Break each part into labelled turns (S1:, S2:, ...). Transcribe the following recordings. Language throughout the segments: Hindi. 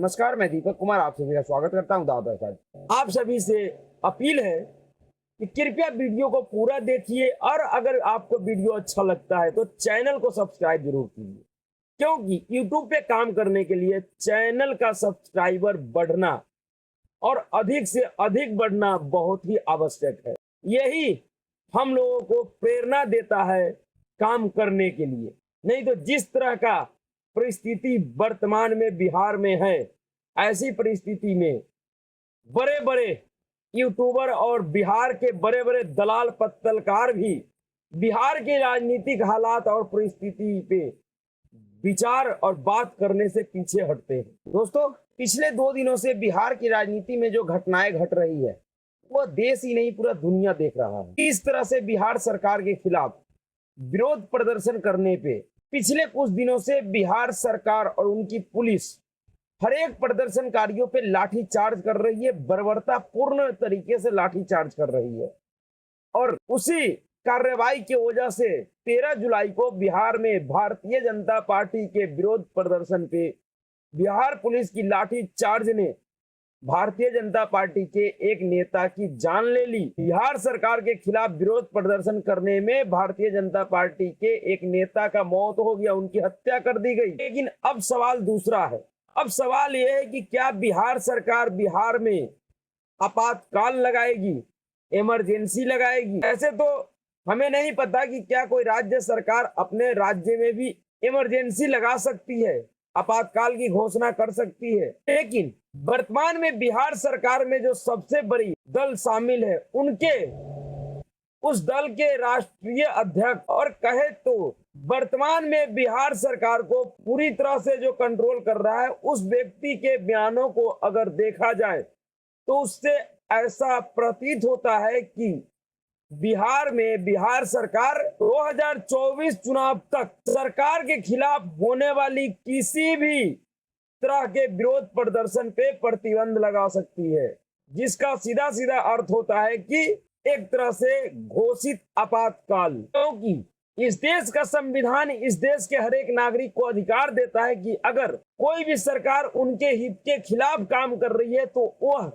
S1: नमस्कार, मैं दीपक कुमार आप सभी का स्वागत करता हूं दादा साहब। आप सभी से अपील है कि कृपया वीडियो को पूरा देखिए और अगर आपको वीडियो अच्छा लगता है तो चैनल को सब्सक्राइब जरूर कीजिए, क्योंकि YouTube पे काम करने के लिए चैनल का सब्सक्राइबर बढ़ना और अधिक से अधिक बढ़ना बहुत ही आवश्यक है। यही हम लोगों को प्रेरणा देता है काम करने के लिए। नहीं तो जिस तरह का परिस्थिति वर्तमान में बिहार में है, ऐसी परिस्थिति में बड़े बड़े यूट्यूबर और बिहार के बड़े बड़े दलाल पत्तलकार भी बिहार के राजनीतिक हालात और परिस्थिति पे विचार और बात करने से पीछे हटते हैं। दोस्तों, पिछले 2 दिनों से बिहार की राजनीति में जो घटनाएं घट रही है वह देश ही नहीं पूरा दुनिया देख रहा है। इस तरह से बिहार सरकार के खिलाफ विरोध प्रदर्शन करने पे पिछले कुछ दिनों से बिहार सरकार और उनकी पुलिस हर एक प्रदर्शनकारियों पे लाठी चार्ज कर रही है, बर्बरतापूर्ण तरीके से लाठी चार्ज कर रही है। और उसी कार्रवाई की वजह से 13 जुलाई को बिहार में भारतीय जनता पार्टी के विरोध प्रदर्शन पे बिहार पुलिस की लाठी चार्ज ने भारतीय जनता पार्टी के एक नेता की जान ले ली। बिहार सरकार के खिलाफ विरोध प्रदर्शन करने में भारतीय जनता पार्टी के एक नेता का मौत हो गया, उनकी हत्या कर दी गई। लेकिन अब सवाल दूसरा है। अब सवाल यह है कि क्या बिहार सरकार बिहार में आपातकाल लगाएगी, इमरजेंसी लगाएगी? ऐसे तो हमें नहीं पता कि क्या कोई राज्य सरकार अपने राज्य में भी इमरजेंसी लगा सकती है, आपातकाल की घोषणा कर सकती है। लेकिन वर्तमान में बिहार सरकार में जो सबसे बड़ी दल शामिल है, उनके उस दल के राष्ट्रीय अध्यक्ष और कहे तो वर्तमान में बिहार सरकार को पूरी तरह से जो कंट्रोल कर रहा है, उस व्यक्ति के बयानों को अगर देखा जाए तो उससे ऐसा प्रतीत होता है कि बिहार में बिहार सरकार 2024 चुनाव तक सरकार के खिलाफ होने वाली किसी भी तरह के विरोध प्रदर्शन पे प्रतिबंध लगा सकती है, जिसका सीधा सीधा अर्थ होता है कि एक तरह से घोषित आपातकाल। क्योंकि इस देश का संविधान इस देश के हर एक नागरिक को अधिकार देता है कि अगर कोई भी सरकार उनके हित के खिलाफ काम कर रही है तो वह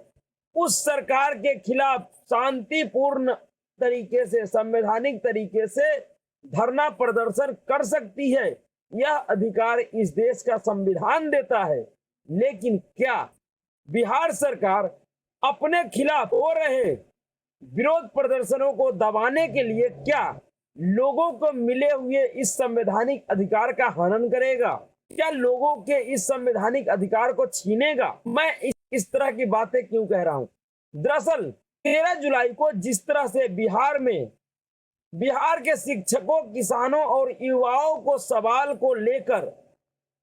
S1: उस सरकार के खिलाफ शांतिपूर्ण तरीके से, संवैधानिक तरीके से धरना प्रदर्शन कर सकती है। यह अधिकार इस देश का संविधान देता है। लेकिन क्या बिहार सरकार अपने खिलाफ हो रहे विरोध प्रदर्शनों को दबाने के लिए क्या लोगों को मिले हुए इस संवैधानिक अधिकार का हनन करेगा? क्या लोगों के इस संवैधानिक अधिकार को छीनेगा? मैं इस तरह की बातें क्यों कह रहा हूं? दरअसल 13 जुलाई को जिस तरह से बिहार में बिहार के शिक्षकों, किसानों और युवाओं को सवाल को लेकर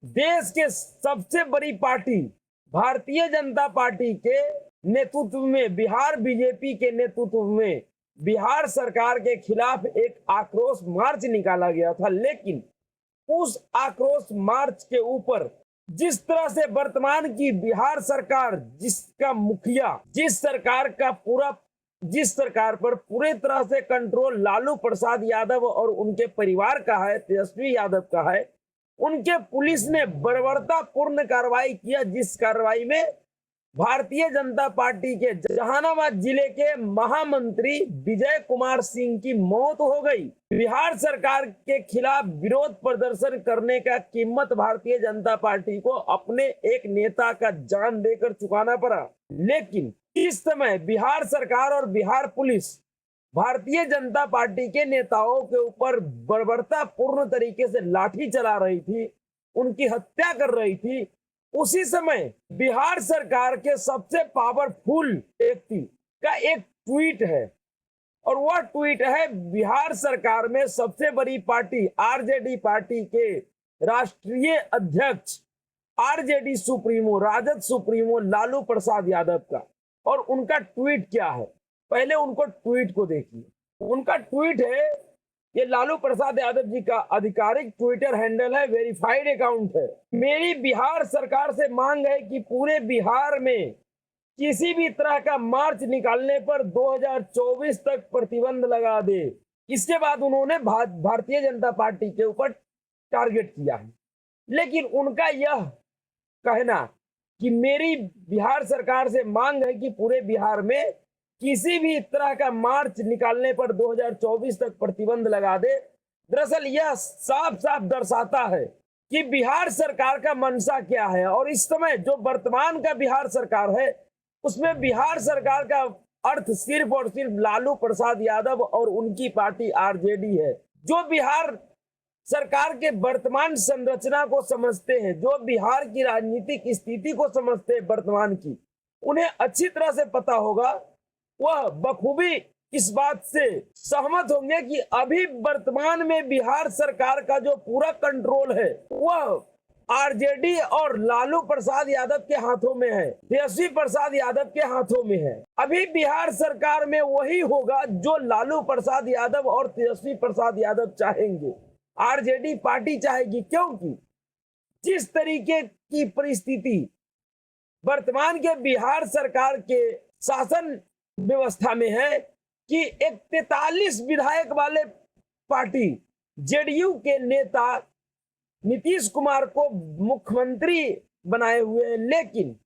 S1: देश के सबसे बड़ी पार्टी भारतीय जनता पार्टी के नेतृत्व में, बिहार बीजेपी के नेतृत्व में बिहार सरकार के खिलाफ एक आक्रोश मार्च निकाला गया था। लेकिन उस आक्रोश मार्च के ऊपर जिस तरह से वर्तमान की बिहार सरकार, जिसका मुखिया, जिस सरकार पर पूरे तरह से कंट्रोल लालू प्रसाद यादव और उनके परिवार का है, तेजस्वी यादव का है, उनके पुलिस ने बर्बरतापूर्ण कार्रवाई किया, जिस कार्रवाई में भारतीय जनता पार्टी के जहानाबाद जिले के महामंत्री विजय कुमार सिंह की मौत हो गई। बिहार सरकार के खिलाफ विरोध प्रदर्शन करने का कीमत भारतीय जनता पार्टी को अपने एक नेता का जान देकर चुकाना पड़ा। लेकिन इस समय बिहार सरकार और बिहार पुलिस भारतीय जनता पार्टी के नेताओं के ऊपर बर्बरतापूर्ण तरीके से लाठी चला रही थी, उनकी हत्या कर रही थी। उसी समय बिहार सरकार के सबसे पावरफुल व्यक्ति का एक ट्वीट है, और वह ट्वीट है बिहार सरकार में सबसे बड़ी पार्टी आरजेडी पार्टी के राष्ट्रीय अध्यक्ष, RJD supremo, Rajad supremo Lalu Prasad Yadav का। और उनका ट्वीट क्या है, पहले उनको ट्वीट को देखिए। उनका ट्वीट है, ये लालू प्रसाद यादव जी का आधिकारिक ट्विटर हैंडल है, वेरीफाइड अकाउंट है। मेरी बिहार सरकार से मांग है कि पूरे बिहार में किसी भी तरह का मार्च निकालने पर 2024 तक प्रतिबंध लगा दे। इसके बाद उन्होंने भारतीय जनता पार्टी के ऊपर टारगेट किया है। लेकिन उनका यह कहना कि मेरी बिहार सरकार से मांग है कि पूरे बिहार में किसी भी तरह का मार्च निकालने पर 2024 तक प्रतिबंध लगा दे। दरअसल यह साफ साफ दर्शाता है कि बिहार सरकार का मंशा क्या है। और इस समय जो वर्तमान का बिहार सरकार है, उसमें बिहार सरकार का अर्थ सिर्फ और सिर्फ लालू प्रसाद यादव और उनकी पार्टी आरजेडी है। जो बिहार सरकार के वर्तमान संरचना को समझते हैं, जो बिहार की राजनीतिक स्थिति को समझते हैं वर्तमान की, उन्हें अच्छी तरह से पता होगा, वह बखूबी इस बात से सहमत होंगे कि अभी वर्तमान में बिहार सरकार का जो पूरा कंट्रोल है वह आरजेडी और लालू प्रसाद यादव के हाथों में है, तेजस्वी प्रसाद यादव के हाथों में है। अभी बिहार सरकार में वही होगा जो लालू प्रसाद यादव और तेजस्वी प्रसाद यादव चाहेंगे, आरजेडी पार्टी चाहेगी। क्योंकि जिस तरीके की परिस्थिति वर्तमान के बिहार सरकार के शासन व्यवस्था में है कि एक 43 विधायक वाले पार्टी जेडीयू के नेता नीतीश कुमार को मुख्यमंत्री बनाए हुए हैं, लेकिन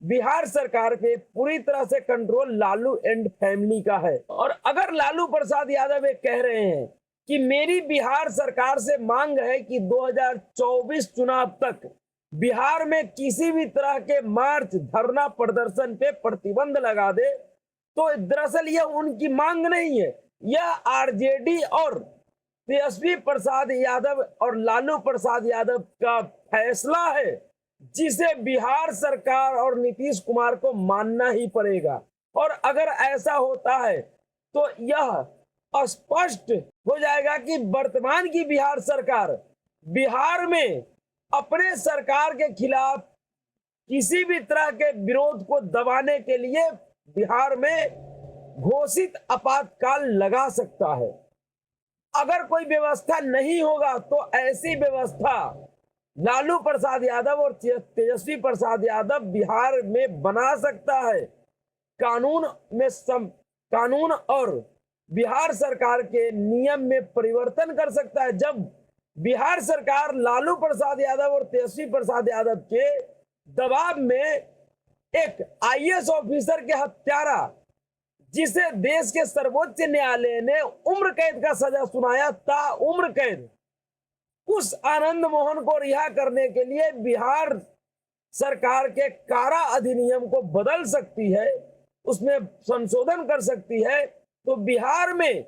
S1: बिहार सरकार पे पूरी तरह से कंट्रोल लालू एंड फैमिली का है। और अगर लालू प्रसाद यादव ये कह रहे हैं कि मेरी बिहार सरकार से मांग है कि 2024 चुनाव तक बिहार में किसी भी तरह के मार्च, धरना, प्रदर्शन पे प्रतिबंध लगा दे, तो दरअसल यह उनकी मांग नहीं है, यह आरजेडी और तेजस्वी प्रसाद यादव और लालू प्रसाद यादव का फैसला है, जिसे बिहार सरकार और नीतीश कुमार को मानना ही पड़ेगा। और अगर ऐसा होता है तो यह स्पष्ट हो जाएगा कि वर्तमान की बिहार सरकार बिहार में अपने सरकार के खिलाफ किसी भी तरह के विरोध को दबाने के लिए बिहार में घोषित आपातकाल लगा सकता है। अगर कोई व्यवस्था नहीं होगा तो ऐसी व्यवस्था लालू प्रसाद यादव और तेजस्वी प्रसाद यादव बिहार में बना सकता है। कानून और बिहार सरकार के नियम में परिवर्तन कर सकता है। जब बिहार सरकार लालू प्रसाद यादव और तेजस्वी प्रसाद यादव के दबाव में एक आईएएस ऑफिसर के हत्यारा, जिसे देश के सर्वोच्च न्यायालय ने उम्र कैद का सजा सुनाया था, उम्र कैद, उस आनंद मोहन को रिहा करने के लिए बिहार सरकार के कारा अधिनियम को बदल सकती है, उसमें संशोधन कर सकती है। तो बिहार में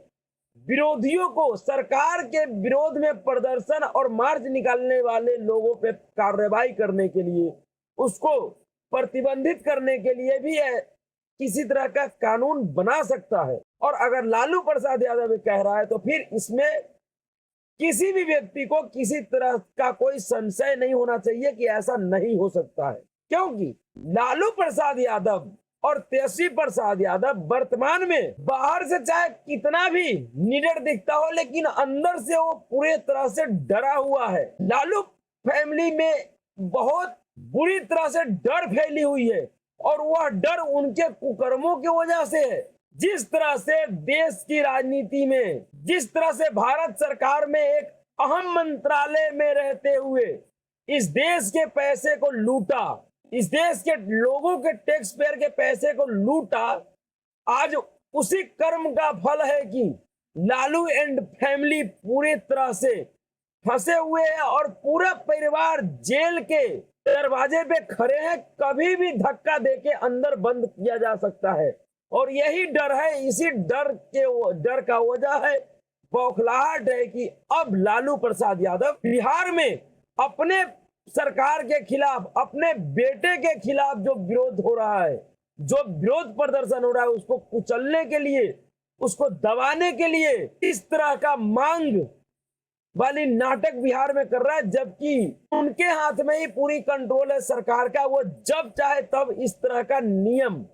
S1: विरोधियों को, सरकार के विरोध में प्रदर्शन और मार्च निकालने वाले लोगों पे कार्रवाई करने के लिए, उसको प्रतिबंधित करने के लिए भी किसी तरह का कानून बना सकता है। और अगर लालू प्रसाद यादव कह रहा है तो फिर इसमें किसी भी व्यक्ति को किसी तरह का कोई संशय नहीं होना चाहिए कि ऐसा नहीं हो सकता है, क्योंकि लालू प्रसाद यादव और तेजस्वी प्रसाद यादव वर्तमान में बाहर से चाहे कितना भी निडर दिखता हो, लेकिन अंदर से वो पूरे तरह से डरा हुआ है। लालू फैमिली में बहुत बुरी तरह से डर फैली हुई है और वह डर उनके कुकर्मों की वजह से है। जिस तरह से देश की राजनीति में, जिस तरह से भारत सरकार में एक अहम मंत्रालय में रहते हुए इस देश के पैसे को लूटा, इस देश के लोगों के टैक्स पेयर के पैसे को लूटा, आज उसी कर्म का फल है कि लालू एंड फैमिली पूरी तरह से फंसे हुए हैं और पूरा परिवार जेल के दरवाजे पे खड़े हैं। कभी भी धक्का देके अंदर बंद किया जा सकता है और यही डर है, इसी डर का वजह है, बौखलाहट है कि अब लालू प्रसाद यादव बिहार में अपने सरकार के खिलाफ, अपने बेटे के खिलाफ जो विरोध हो रहा है, जो विरोध प्रदर्शन हो रहा है, उसको कुचलने के लिए, उसको दबाने के लिए इस तरह का मांग वाली नाटक बिहार में कर रहा है, जबकि उनके हाथ में ही पूरी कंट्रोल है सरकार का। वो जब चाहे तब इस तरह का नियम,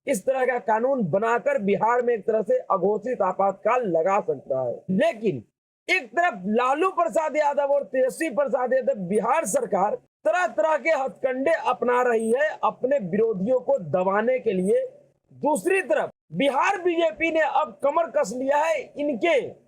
S1: इस तरह का कानून बनाकर बिहार में एक तरह से अघोषित आपातकाल लगा सकता है। लेकिन एक तरफ लालू प्रसाद यादव और तेजस्वी प्रसाद यादव, बिहार सरकार तरह तरह के हथकंडे अपना रही है अपने विरोधियों को दबाने के लिए। दूसरी तरफ बिहार बीजेपी ने अब कमर कस लिया है इनके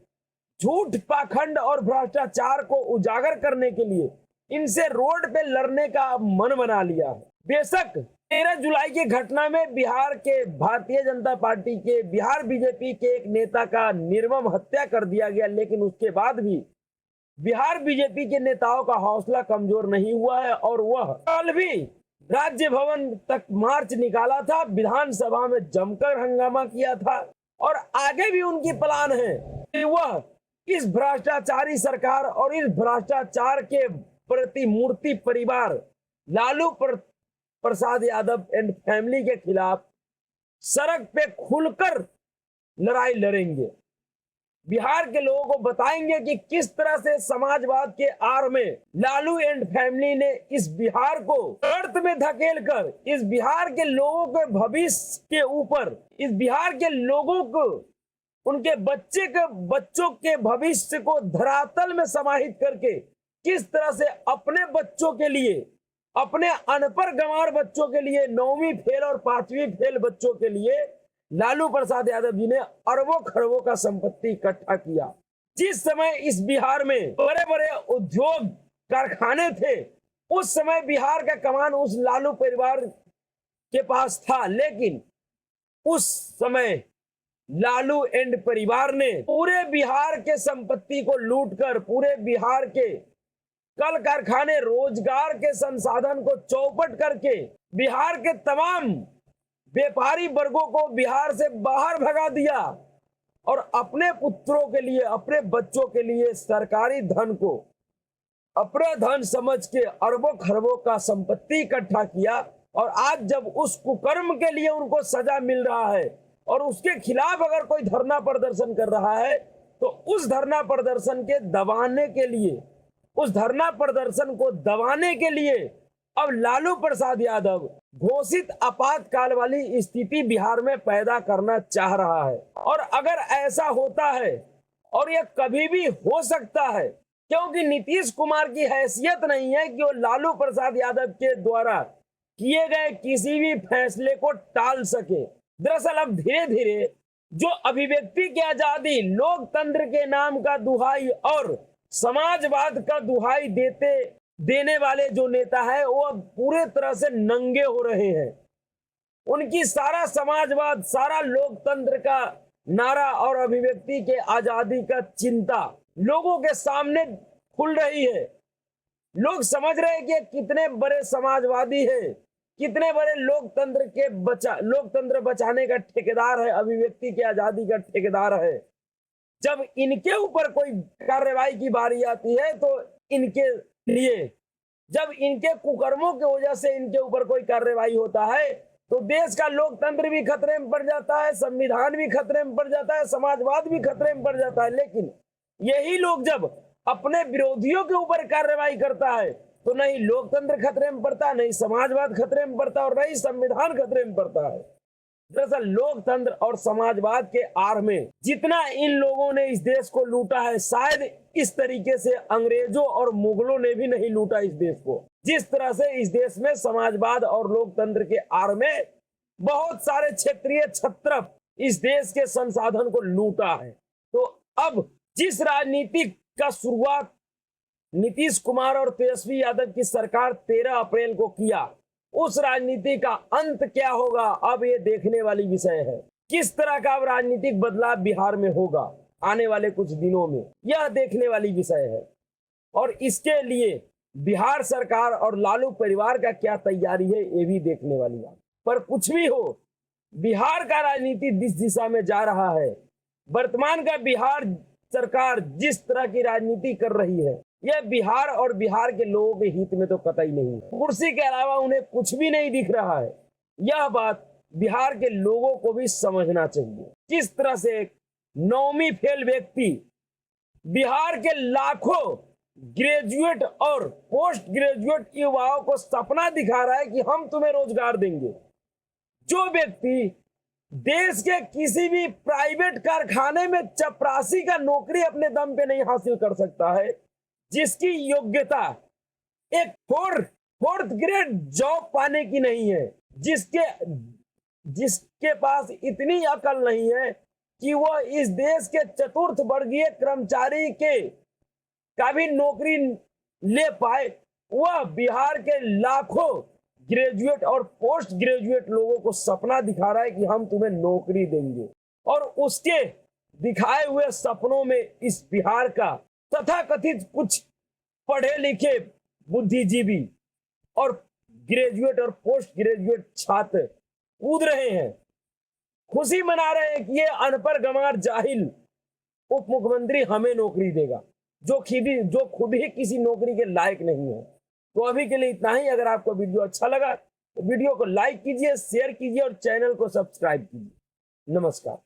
S1: झूठ, पाखंड और भ्रष्टाचार को उजागर करने के लिए। इनसे रोड पे लड़ने का मन बना लिया है। बेशक 13 जुलाई की घटना में बिहार के भारतीय जनता पार्टी के बिहार बीजेपी के एक नेता का निर्मम हत्या कर दिया गया, लेकिन उसके बाद भी बिहार बीजेपी के नेताओं का हौसला कमजोर नहीं हुआ है और वह कल भी राज्य भवन तक मार्च निकाला था, विधानसभा में जमकर हंगामा किया था और आगे भी उनकी प्लान है कि वह इस भ्रष्टाचारी सरकार और इस भ्रष्टाचार के प्रतिमूर्ति परिवार लालू प्रसाद यादव एंड फैमिली के खिलाफ सड़क पे खुलकर लड़ाई लड़ेंगे। बिहार के लोगों को बताएंगे कि किस तरह से समाजवाद के आड़ में लालू एंड फैमिली ने इस बिहार को अर्थ में धकेल कर इस बिहार के लोगों के भविष्य के ऊपर, इस बिहार के लोगों को, उनके बच्चों के भविष्य को धरातल में समाहित करके किस तरह से अपने बच्चों के लिए, अपने अनपढ़ गंवार बच्चों के लिए, 9वीं फेल और 5वीं फेल बच्चों के लिए लालू प्रसाद यादव जी ने अरबों खरबों का संपत्ति इकट्ठा किया। जिस समय इस बिहार में बड़े बड़े उद्योग कारखाने थे, उस समय बिहार का कमान उस लालू परिवार के पास था, लेकिन उस समय लालू एंड परिवार ने पूरे बिहार के संपत्ति को लूटकर पूरे बिहार के कल कारखाने, रोजगार के संसाधन को चौपट करके बिहार के तमाम व्यापारी वर्गों को बिहार से बाहर भगा दिया और अपने पुत्रों के लिए, अपने बच्चों के लिए सरकारी धन को अपना धन समझ के अरबों खरबों का संपत्ति इकट्ठा किया। और आज जब उस कुकर्म के लिए उनको सजा मिल रहा है और उसके खिलाफ अगर कोई धरना प्रदर्शन कर रहा है, तो उस धरना प्रदर्शन के दबाने के लिए, उस धरना प्रदर्शन को दबाने के लिए अब लालू प्रसाद यादव घोषित आपातकाल वाली स्थिति बिहार में पैदा करना चाह रहा है। और अगर ऐसा होता है, और यह कभी भी हो सकता है, क्योंकि नीतीश कुमार की हैसियत नहीं है कि वो लालू प्रसाद यादव के द्वारा किए गए किसी भी फैसले को टाल सके। दरअसल अब धीरे धीरे जो अभिव्यक्ति की आजादी, लोकतंत्र के नाम का दुहाई और समाजवाद का दुहाई देने वाले जो नेता है, वो पूरे तरह से नंगे हो रहे हैं। उनकी सारा समाजवाद, सारा लोकतंत्र का नारा और अभिव्यक्ति के आजादी का चिंता लोगों के सामने खुल रही है। लोग समझ रहे हैं कि कितने बड़े समाजवादी हैं, कितने बड़े लोकतंत्र बचाने का ठेकेदार है, अभिव्यक्ति की आजादी का ठेकेदार है। जब इनके ऊपर कोई कार्रवाई की बारी आती है, तो इनके लिए, जब इनके कुकर्मों की वजह से इनके ऊपर कोई कार्रवाई होता है, तो देश का लोकतंत्र भी खतरे में पड़ जाता है, संविधान भी खतरे में पड़ जाता है, समाजवाद भी खतरे में पड़ जाता है। लेकिन यही लोग जब अपने विरोधियों के ऊपर कार्रवाई करता है, तो नहीं लोकतंत्र खतरे में पड़ता, नहीं समाजवाद खतरे में पड़ता और नहीं संविधान खतरे में पड़ता है। दरअसल लोकतंत्र और समाजवाद के आड़ में जितना इन लोगों ने इस देश को लूटा है, शायद इस तरीके से अंग्रेजों और मुगलों ने भी नहीं लूटा इस देश को। जिस तरह से इस देश में समाजवाद और लोकतंत्र के आड़ में बहुत सारे क्षेत्रीय छत्रप इस देश के संसाधन को लूटा है। तो अब जिस राजनीति का शुरुआत नीतीश कुमार और तेजस्वी यादव की सरकार 13 अप्रैल को किया, उस राजनीति का अंत क्या होगा, अब ये देखने वाली विषय है। किस तरह का अब राजनीतिक बदलाव बिहार में होगा आने वाले कुछ दिनों में, यह देखने वाली विषय है। और इसके लिए बिहार सरकार और लालू परिवार का क्या तैयारी है, ये भी देखने वाली बात। पर कुछ भी हो, बिहार का राजनीति जिस दिशा में जा रहा है, वर्तमान का बिहार सरकार जिस तरह की राजनीति कर रही है, यह बिहार और बिहार के लोगों के हित में तो कतई नहीं है। कुर्सी के अलावा उन्हें कुछ भी नहीं दिख रहा है। यह बात बिहार के लोगों को भी समझना चाहिए। किस तरह से एक 9वीं फेल व्यक्ति बिहार के लाखों ग्रेजुएट और पोस्ट ग्रेजुएट युवाओं को सपना दिखा रहा है कि हम तुम्हें रोजगार देंगे। जो व्यक्ति देश के किसी भी प्राइवेट कारखाने में चपरासी का नौकरी अपने दम पे नहीं हासिल कर सकता है, जिसकी योग्यता एक फोर्थ ग्रेड जॉब पाने की नहीं है, जिसके पास इतनी अकल नहीं है कि वह इस देश के चतुर्थ वर्गीय कर्मचारी के का भी नौकरी ले पाए, वह बिहार के लाखों ग्रेजुएट और पोस्ट ग्रेजुएट लोगों को सपना दिखा रहा है कि हम तुम्हें नौकरी देंगे, और उसके दिखाए हुए सपनों में इस बिहार का तथाकथित कुछ पढ़े लिखे बुद्धिजीवी और ग्रेजुएट और पोस्ट ग्रेजुएट छात्र कूद रहे हैं, खुशी मना रहे हैं कि ये अनपढ़ गंवार जाहिल उप मुख्यमंत्री हमें नौकरी देगा, जो खुद ही किसी नौकरी के लायक नहीं है। तो अभी के लिए इतना ही। अगर आपको वीडियो अच्छा लगा तो वीडियो को लाइक कीजिए, शेयर कीजिए और चैनल को सब्सक्राइब कीजिए। नमस्कार।